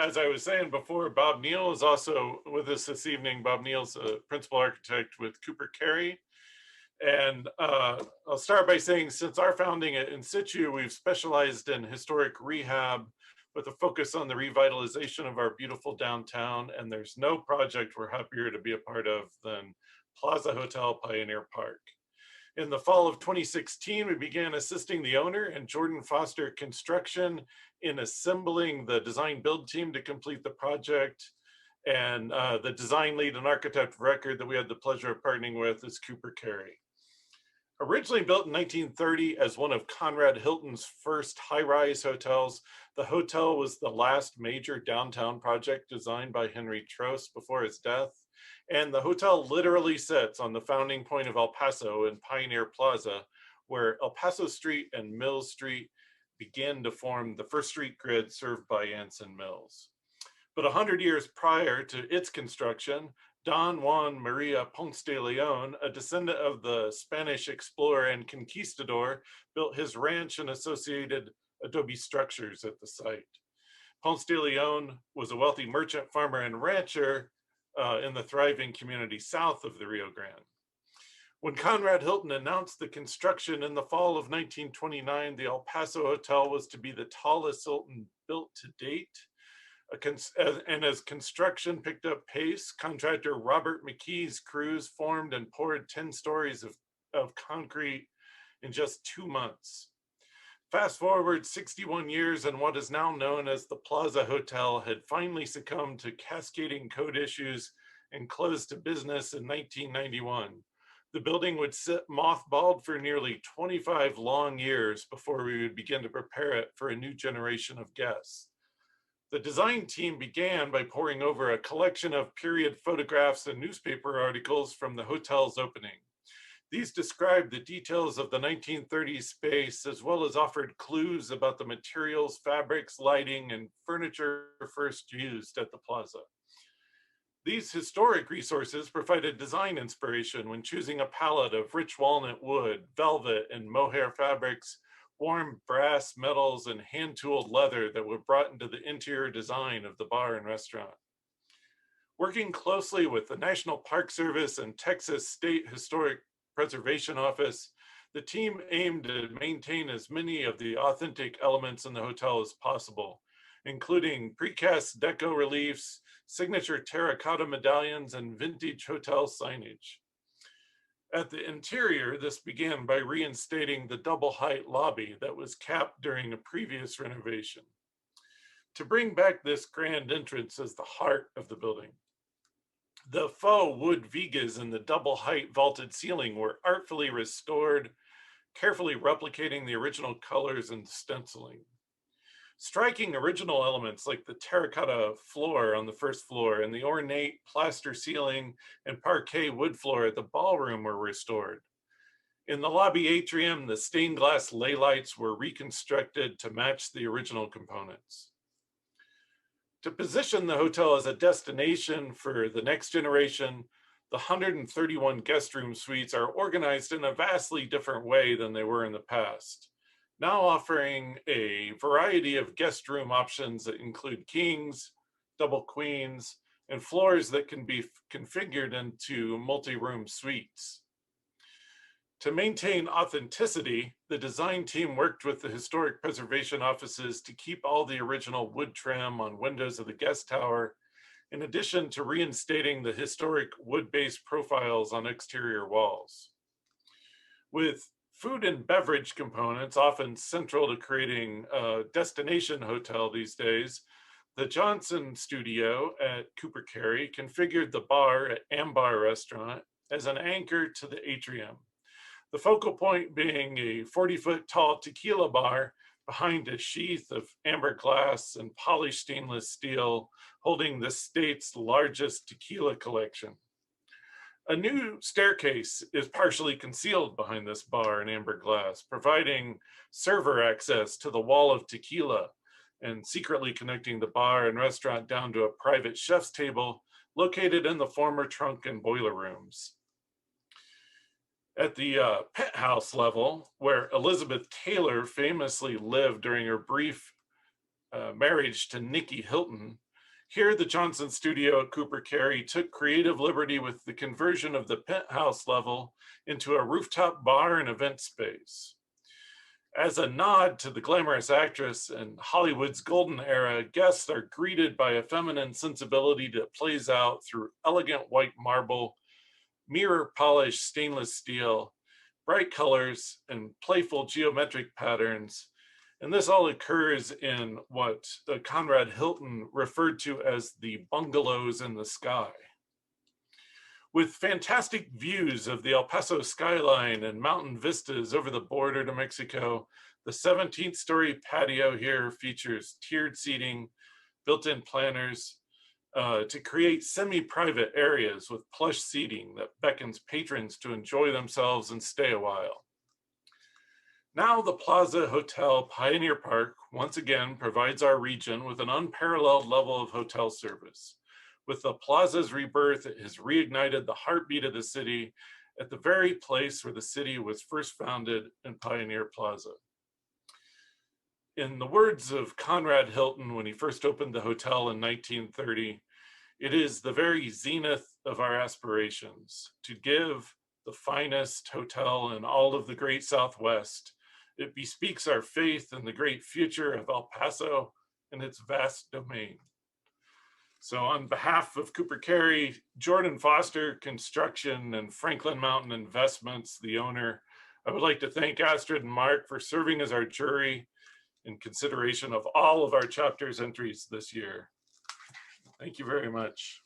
as I was saying before, Bob Neal is also with us this evening. Bob Neal's a principal architect with Cooper Carey. And I'll start by saying, since our founding at In Situ, we've specialized in historic rehab with a focus on the revitalization of our beautiful downtown. And there's no project we're happier to be a part of than Plaza Hotel Pioneer Park. In the fall of 2016, we began assisting the owner and Jordan Foster Construction in assembling the design build team to complete the project. And the design lead and architect of record that we had the pleasure of partnering with is Cooper Carey. Originally built in 1930 as one of Conrad Hilton's first high-rise hotels, the hotel was the last major downtown project designed by Henry Trost before his death. And the hotel literally sits on the founding point of El Paso in Pioneer Plaza, where El Paso Street and Mills Street began to form the first street grid served by Anson Mills. But 100 years prior to its construction, Don Juan Maria Ponce de Leon, a descendant of the Spanish explorer and conquistador, built his ranch and associated adobe structures at the site. Ponce de Leon was a wealthy merchant, farmer, and rancher in the thriving community south of the Rio Grande. When Conrad Hilton announced the construction in the fall of 1929, the El Paso Hotel was to be the tallest Hilton built to date. And as construction picked up pace, contractor Robert McKee's crews formed and poured 10 stories of concrete in just 2 months. Fast forward 61 years, and what is now known as the Plaza Hotel had finally succumbed to cascading code issues and closed to business in 1991. The building would sit mothballed for nearly 25 long years before we would begin to prepare it for a new generation of guests. The design team began by poring over a collection of period photographs and newspaper articles from the hotel's opening. These described the details of the 1930s space, as well as offered clues about the materials, fabrics, lighting, and furniture first used at the plaza. These historic resources provided design inspiration when choosing a palette of rich walnut wood, velvet, and mohair fabrics, warm brass, metals, and hand-tooled leather that were brought into the interior design of the bar and restaurant. Working closely with the National Park Service and Texas State Historic Preservation Office, the team aimed to maintain as many of the authentic elements in the hotel as possible, including precast deco reliefs, signature terracotta medallions, and vintage hotel signage. At the interior, this began by reinstating the double height lobby that was capped during a previous renovation. To bring back this grand entrance as the heart of the building, the faux wood vigas in the double height vaulted ceiling were artfully restored, carefully replicating the original colors and stenciling. Striking original elements like the terracotta floor on the first floor and the ornate plaster ceiling and parquet wood floor at the ballroom were restored. In the lobby atrium, the stained glass ley lights were reconstructed to match the original components. To position the hotel as a destination for the next generation, the 131 guest room suites are organized in a vastly different way than they were in the past, now offering a variety of guest room options that include kings, double queens, and floors that can be configured into multi-room suites. To maintain authenticity, the design team worked with the historic preservation offices to keep all the original wood trim on windows of the guest tower, in addition to reinstating the historic wood-based profiles on exterior walls. With food and beverage components often central to creating a destination hotel these days, the Johnson studio at Cooper Carey configured the bar at Ambar Restaurant as an anchor to the atrium. The focal point being a 40-foot tall tequila bar behind a sheath of amber glass and polished stainless steel holding the state's largest tequila collection. A new staircase is partially concealed behind this bar in amber glass, providing server access to the wall of tequila and secretly connecting the bar and restaurant down to a private chef's table located in the former trunk and boiler rooms. At the penthouse level, where Elizabeth Taylor famously lived during her brief marriage to Nicky Hilton, Here, the Johnson studio at Cooper Carry took creative liberty with the conversion of the penthouse level into a rooftop bar and event space. As a nod to the glamorous actress and Hollywood's golden era, guests are greeted by a feminine sensibility that plays out through elegant white marble, mirror polished stainless steel, bright colors, and playful geometric patterns. And this all occurs in what Conrad Hilton referred to as the bungalows in the sky. With fantastic views of the El Paso skyline and mountain vistas over the border to Mexico, the 17th story patio here features tiered seating, built-in planters to create semi-private areas with plush seating that beckons patrons to enjoy themselves and stay a while. Now the Plaza Hotel Pioneer Park once again provides our region with an unparalleled level of hotel service. With the Plaza's rebirth, it has reignited the heartbeat of the city at the very place where the city was first founded in Pioneer Plaza. In the words of Conrad Hilton when he first opened the hotel in 1930, it is the very zenith of our aspirations to give the finest hotel in all of the great Southwest. It bespeaks our faith in the great future of El Paso and its vast domain. So on behalf of Cooper Carry, Jordan Foster Construction, and Franklin Mountain Investments, the owner, I would like to thank Astrid and Mark for serving as our jury in consideration of all of our chapter's entries this year. Thank you very much.